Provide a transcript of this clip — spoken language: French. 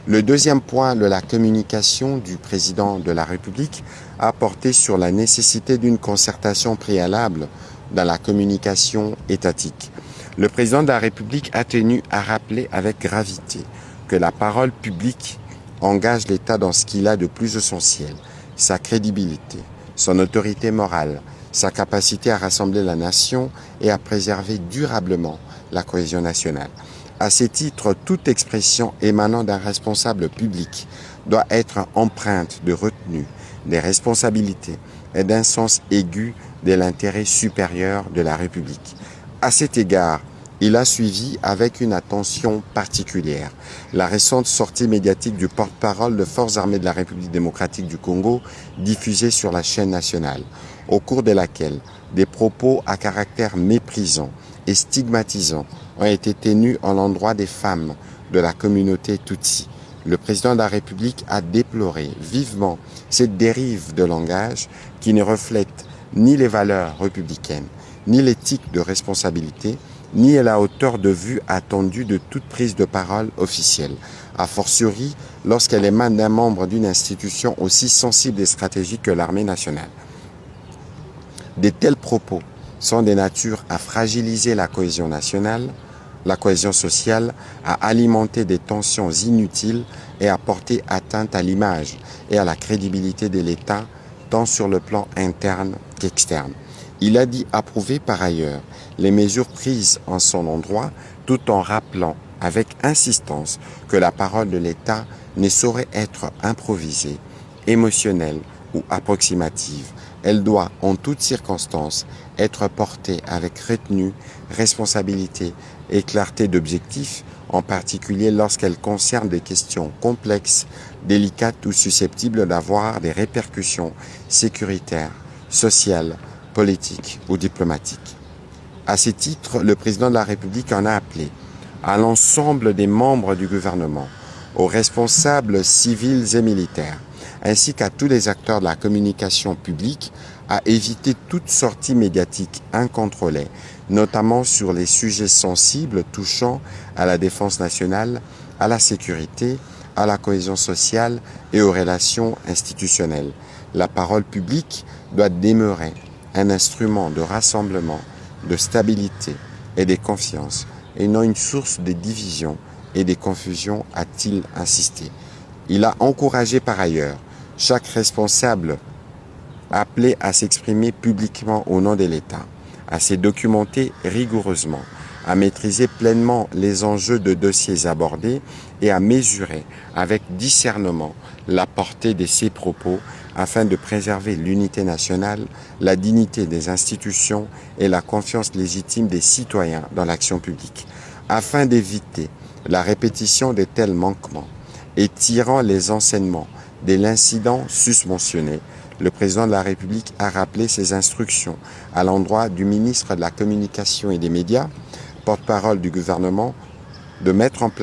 Le deuxième point de la communication du président de la République a porté sur la nécessité d'une concertation préalable dans la communication étatique. Le président de la République a tenu à rappeler avec gravité que la parole publique engage l'État dans ce qu'il a de plus essentiel, sa crédibilité, son autorité morale, sa capacité à rassembler la nation et à préserver durablement la cohésion nationale. À ce titre, toute expression émanant d'un responsable public doit être empreinte de retenue, des responsabilités et d'un sens aigu de l'intérêt supérieur de la République. À cet égard, il a suivi avec une attention particulière la récente sortie médiatique du porte-parole des Forces armées de la République démocratique du Congo, diffusée sur la chaîne nationale, au cours de laquelle des propos à caractère méprisant et stigmatisant ont été tenus en l'endroit des femmes de la communauté Tutsi. Le président de la République a déploré vivement cette dérive de langage qui ne reflète ni les valeurs républicaines, ni l'éthique de responsabilité, ni à la hauteur de vue attendue de toute prise de parole officielle, a fortiori lorsqu'elle émane d'un membre d'une institution aussi sensible et stratégique que l'armée nationale. De tels propos sont des natures à fragiliser la cohésion nationale, la cohésion sociale, à alimenter des tensions inutiles et à porter atteinte à l'image et à la crédibilité de l'État, tant sur le plan interne qu'externe. Il a dit approuver par ailleurs les mesures prises en son endroit, tout en rappelant avec insistance que la parole de l'État ne saurait être improvisée, émotionnelle ou approximative. Elle doit, en toutes circonstances, être portée avec retenue, responsabilité et clarté d'objectif, en particulier lorsqu'elle concerne des questions complexes, délicates ou susceptibles d'avoir des répercussions sécuritaires, sociales, politiques ou diplomatiques. À ce titre, le président de la République en a appelé à l'ensemble des membres du gouvernement, aux responsables civils et militaires, ainsi qu'à tous les acteurs de la communication publique, à éviter toute sortie médiatique incontrôlée, notamment sur les sujets sensibles touchant à la défense nationale, à la sécurité, à la cohésion sociale et aux relations institutionnelles. La parole publique doit demeurer un instrument de rassemblement, de stabilité et de confiance, et non une source de division et de confusion, a-t-il insisté. Il a encouragé par ailleurs chaque responsable appelé à s'exprimer publiquement au nom de l'État, à se documenter rigoureusement, à maîtriser pleinement les enjeux de dossiers abordés et à mesurer avec discernement la portée de ses propos afin de préserver l'unité nationale, la dignité des institutions et la confiance légitime des citoyens dans l'action publique. Afin d'éviter la répétition de tels manquements et tirant les enseignements de l'incident susmentionné, le président de la République a rappelé ses instructions à l'endroit du ministre de la Communication et des Médias, porte-parole du gouvernement, de mettre en place